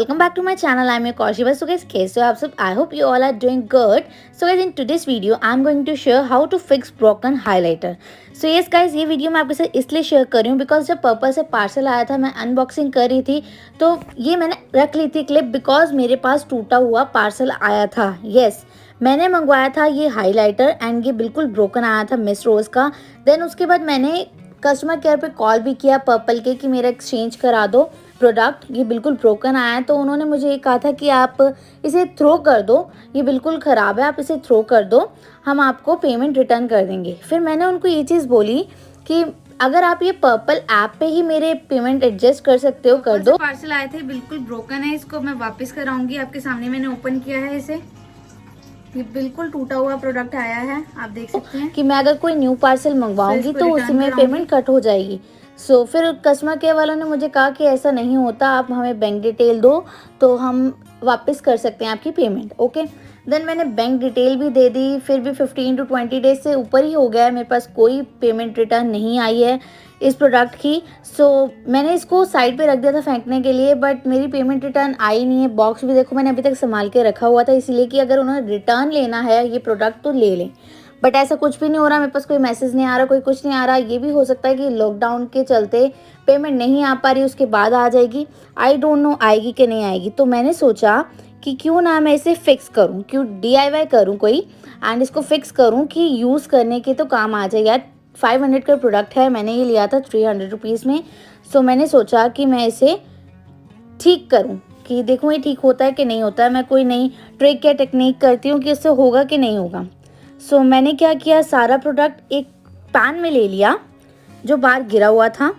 welcome back to my channel. I'm your KAUR SHEEBA. So guys, कैसे हो आप सब? I hope you all are doing good. So guys, in today's video, I'm going to share how to fix broken highlighter. So yes guys, ये video मैं आपके साथ इसलिए share कर रही हूँ बिकॉज जब पर्पल से पार्सल आया था, मैं अनबॉक्सिंग कर रही थी तो ये मैंने रख ली थी क्लिप बिकॉज मेरे पास टूटा हुआ पार्सल आया था. यस, मैंने मंगवाया था ये हाईलाइटर एंड ये बिल्कुल ब्रोकन आया था मिस रोज़ का. देन उसके बाद मैंने कस्टमर केयर पे कॉल भी किया पर्पल के कि मेरा एक्सचेंज करा दो प्रोडक्ट, ये बिल्कुल ब्रोकन आया है. तो उन्होंने मुझे ये कहा था कि आप इसे थ्रो कर दो, ये बिल्कुल ख़राब है, आप इसे थ्रो कर दो, हम आपको पेमेंट रिटर्न कर देंगे. फिर मैंने उनको ये चीज़ बोली कि अगर आप ये पर्पल ऐप पे ही मेरे पेमेंट एडजस्ट कर सकते हो कर दो. पार्सल आए थे बिल्कुल ब्रोकन है, इसको मैं वापस कराऊंगी. आपके सामने मैंने ओपन किया है इसे, ये बिल्कुल टूटा हुआ प्रोडक्ट आया है, आप देख सकते हैं कि मैं अगर कोई न्यू पार्सल मंगवाऊंगी तो उसी में पेमेंट कट हो जाएगी. सो फिर कस्टमर केयर वालों ने मुझे कहा कि ऐसा नहीं होता, आप हमें बैंक डिटेल दो तो हम वापस कर सकते हैं आपकी पेमेंट. ओके, देन मैंने बैंक डिटेल भी दे दी. फिर भी 15 to 20 डेज से ऊपर ही हो गया है, मेरे पास कोई पेमेंट रिटर्न नहीं आई है इस प्रोडक्ट की. सो मैंने इसको साइड पे रख दिया था फेंकने के लिए, बट मेरी पेमेंट रिटर्न आई नहीं है. बॉक्स भी देखो मैंने अभी तक संभाल के रखा हुआ था इसलिए कि अगर उन्होंने रिटर्न लेना है ये प्रोडक्ट तो ले लें, बट ऐसा कुछ भी नहीं हो रहा. मेरे पास कोई मैसेज नहीं आ रहा, कोई कुछ नहीं आ रहा. ये भी हो सकता है कि लॉकडाउन के चलते पेमेंट नहीं आ पा रही, उसके बाद आ जाएगी. आई डोंट नो आएगी कि नहीं आएगी. तो मैंने सोचा कि क्यों ना मैं इसे फिक्स करूं, क्यों DIY करूं कोई एंड इसको फिक्स करूं कि यूज़ करने के तो काम आ जाए. यार 500 का प्रोडक्ट है, मैंने ये लिया था 300 रुपीज़ में. सो मैंने सोचा कि मैं इसे ठीक करूं कि देखूं ये ठीक होता है कि नहीं होता है. मैं कोई नई ट्रिक या टेक्निक करती हूँ कि इससे होगा कि नहीं होगा. सो मैंने क्या किया, सारा प्रोडक्ट एक पैन में ले लिया जो बाहर गिरा हुआ था.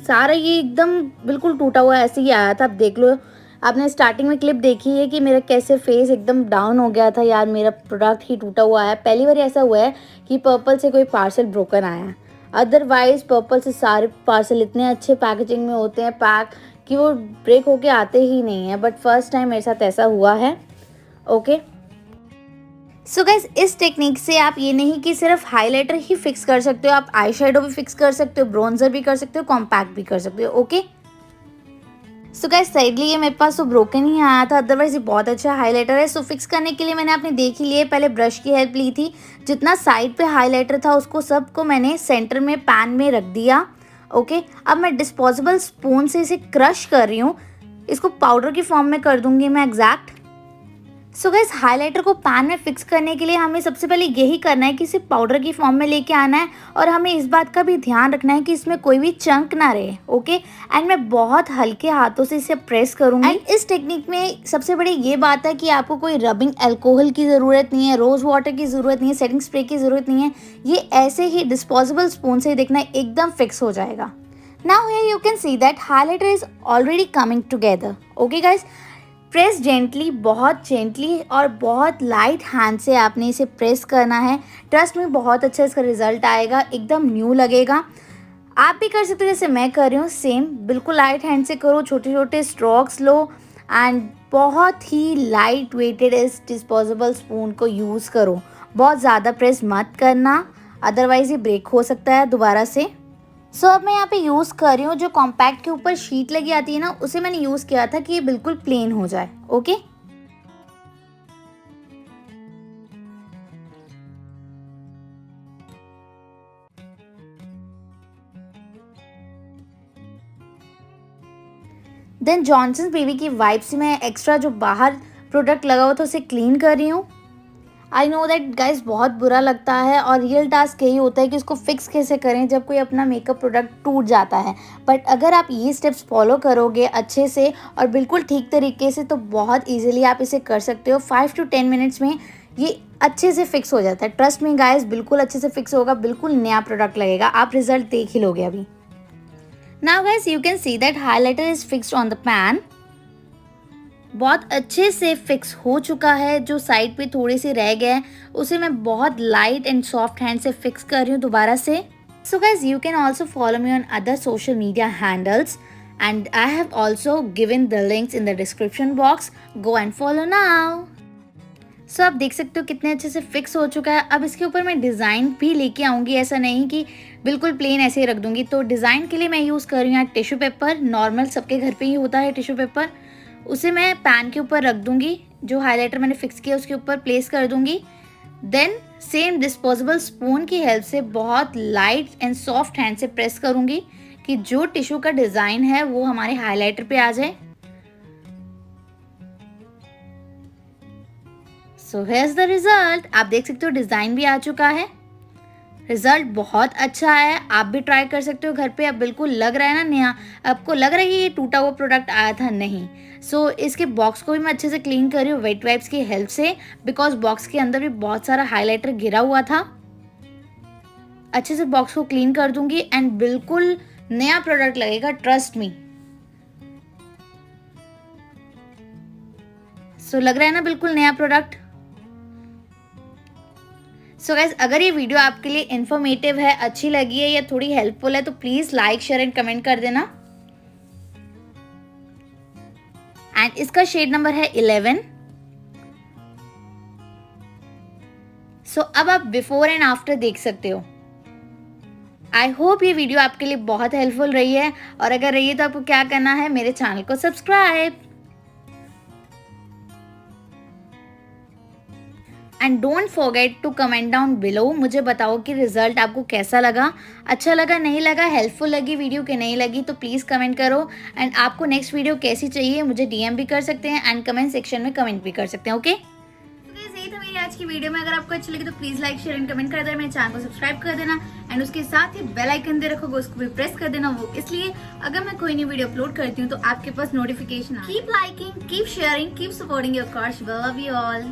सारा ये एकदम बिल्कुल टूटा हुआ ऐसे ही आया था. अब देख लो, आपने स्टार्टिंग में क्लिप देखी है कि मेरा कैसे फेस एकदम डाउन हो गया था. यार मेरा प्रोडक्ट ही टूटा हुआ है. पहली बार ऐसा हुआ है कि पर्पल से कोई पार्सल ब्रोकन आया है. अदरवाइज पर्पल से सारे पार्सल इतने अच्छे पैकेजिंग में होते हैं पैक कि वो ब्रेक होके आते ही नहीं है, बट फर्स्ट टाइम मेरे साथ ऐसा हुआ है. ओके, सो गाइस, इस टेक्निक से आप ये नहीं कि सिर्फ हाइलाइटर ही फिक्स कर सकते हो, आप आई शेडो भी फिक्स कर सकते हो, ब्रोंजर भी कर सकते हो, कॉम्पैक्ट भी कर सकते हो. ओके, सो गाइस साइडली ये मेरे पास तो ब्रोकन ही आया था, अदरवाइज ये बहुत अच्छा हाइलाइटर है. सो फिक्स करने के लिए मैंने अपने देख ही लिए, पहले ब्रश की हेल्प ली थी. जितना साइड पे हाइलाइटर था उसको सबको मैंने सेंटर में पैन में रख दिया. ओके, अब मैं डिस्पोजेबल स्पून से इसे क्रश कर रही हूँ, इसको पाउडर की फॉर्म में कर दूंगी मैं एग्जैक्ट. सो गाइस, हाइलाइटर को पैन में फिक्स करने के लिए हमें सबसे पहले यही करना है कि इसे पाउडर की फॉर्म में लेके आना है और हमें इस बात का भी ध्यान रखना है कि इसमें कोई भी चंक ना रहे. ओके, एंड मैं बहुत हल्के हाथों से इसे प्रेस करूंगी. एंड इस टेक्निक में सबसे बड़ी ये बात है कि आपको कोई रबिंग अल्कोहल की ज़रूरत नहीं है, रोज़ वाटर की ज़रूरत नहीं है, सेटिंग स्प्रे की ज़रूरत नहीं है. ये ऐसे ही डिस्पोजेबल स्पून से देखना एकदम फिक्स हो जाएगा. Now here you can see that highlighter is already coming together. Okay guys, press gently, बहुत जेंटली और बहुत लाइट हैंड से आपने इसे प्रेस करना है. ट्रस्ट में बहुत अच्छा इसका रिजल्ट आएगा, एकदम न्यू लगेगा. आप भी कर सकते हो जैसे मैं कर रही हूँ, सेम बिल्कुल लाइट हैंड से करो, छोटे छोटे स्ट्रोक्स लो एंड बहुत ही लाइट वेटेड इस डिस्पोजेबल स्पून को यूज़ करो. बहुत ज़्यादा प्रेस मत करना, अदरवाइज़ ये ब्रेक हो सकता है दोबारा से. सो अब मैं यहाँ पे यूज़ कर रही हूँ जो कॉम्पैक्ट के ऊपर शीट लगी आती है ना, उसे मैंने यूज़ किया था कि ये बिल्कुल प्लेन हो जाए. ओके, देन जॉनसन्स बेबी की वाइप से मैं एक्स्ट्रा जो बाहर प्रोडक्ट लगा हुआ था उसे क्लीन कर रही हूँ. आई नो दैट गाइज बहुत बुरा लगता है और रियल टास्क यही होता है कि उसको फिक्स कैसे करें जब कोई अपना मेकअप प्रोडक्ट टूट जाता है. बट अगर आप ये स्टेप्स फॉलो करोगे अच्छे से और बिल्कुल ठीक तरीके से तो बहुत इजीली आप इसे कर सकते हो. 5 to 10 मिनट्स में ये अच्छे से फिक्स हो जाता है. ट्रस्ट मी गाइज, बिल्कुल अच्छे से फिक्स होगा, बिल्कुल नया प्रोडक्ट लगेगा. आप रिजल्ट देख ही लोगे अभी. Now guys you can see that highlighter is fixed on the pan. बहुत अच्छे से फिक्स हो चुका है. जो साइड पे थोड़े से रह गए उसे मैं बहुत लाइट एंड सॉफ्ट हैंड से फिक्स कर रही हूँ दोबारा से. So guys you can also follow me on other social media handles and I have also given the links in the description box. Go and follow now. So आप देख सकते हो कितने अच्छे से फिक्स हो चुका है. अब इसके ऊपर मैं डिज़ाइन भी लेके आऊँगी, ऐसा नहीं कि बिल्कुल प्लेन ऐसे ही रख दूँगी. तो डिज़ाइन के लिए मैं यूज़ कर रही हूँ टिश्यू पेपर. नॉर्मल सबके घर पे ही होता है टिश्यू पेपर. उसे मैं पैन के ऊपर रख दूंगी, जो हाइलाइटर मैंने फिक्स किया उसके ऊपर प्लेस कर दूंगी। देन सेम डिस्पोजेबल स्पून की हेल्प से बहुत लाइट एंड सॉफ्ट हैंड से प्रेस करूंगी कि जो टिश्यू का डिजाइन है वो हमारे हाइलाइटर पे आ जाए। So here's the result. आप देख सकते हो डिजाइन भी आ चुका है। रिजल्ट बहुत अच्छा है, आप भी ट्राई कर सकते हो घर पे। अब बिल्कुल लग रहा है ना नया, आपको लग रहा है कि ये टूटा हुआ प्रोडक्ट आया था, नहीं। सो इसके बॉक्स को भी मैं अच्छे से क्लीन कर रही हूँ वेट वाइप्स की हेल्प से, बिकॉज बॉक्स के अंदर भी बहुत सारा हाइलाइटर गिरा हुआ था। अच्छे से बॉक्स को क्लीन कर दूंगी एंड बिल्कुल नया प्रोडक्ट लगेगा, ट्रस्ट मी। सो लग रहा है ना बिल्कुल नया प्रोडक्ट। सो गाइस, अगर ये वीडियो आपके लिए इन्फॉर्मेटिव है, अच्छी लगी है या थोड़ी हेल्पफुल है तो please like share and comment कर देना। एंड इसका शेड नंबर है 11। सो अब आप बिफोर एंड आफ्टर देख सकते हो। आई होप ये वीडियो आपके लिए बहुत हेल्पफुल रही है, और अगर रही है तो आपको क्या करना है, मेरे चैनल को subscribe and don't forget to comment down below. मुझे बताओ कि रिजल्ट आपको कैसा लगा, अच्छा लगा, नहीं लगा, हेल्पफुल लगी वीडियो कि नहीं लगी, तो प्लीज़ कमेंट करो। एंड आपको नेक्स्ट वीडियो कैसी चाहिए मुझे डीएम भी कर सकते हैं एंड कमेंट सेक्शन में कमेंट भी कर सकते हैं। ओके, यही था मेरी आज की वीडियो में। अगर आपको अच्छी लगी तो please like share and comment कर देना, मेरे चैनल को सब्सक्राइब कर देना एंड उसके साथ ही बेल आइकन दे रखोगे, उसको भी प्रेस कर देना। वो इसलिए अगर मैं कोई नई वीडियो अपलोड करती हूँ तो आपके पास notification. Keep liking, keep sharing, keep supporting your Kaur Sheeba. Love you all.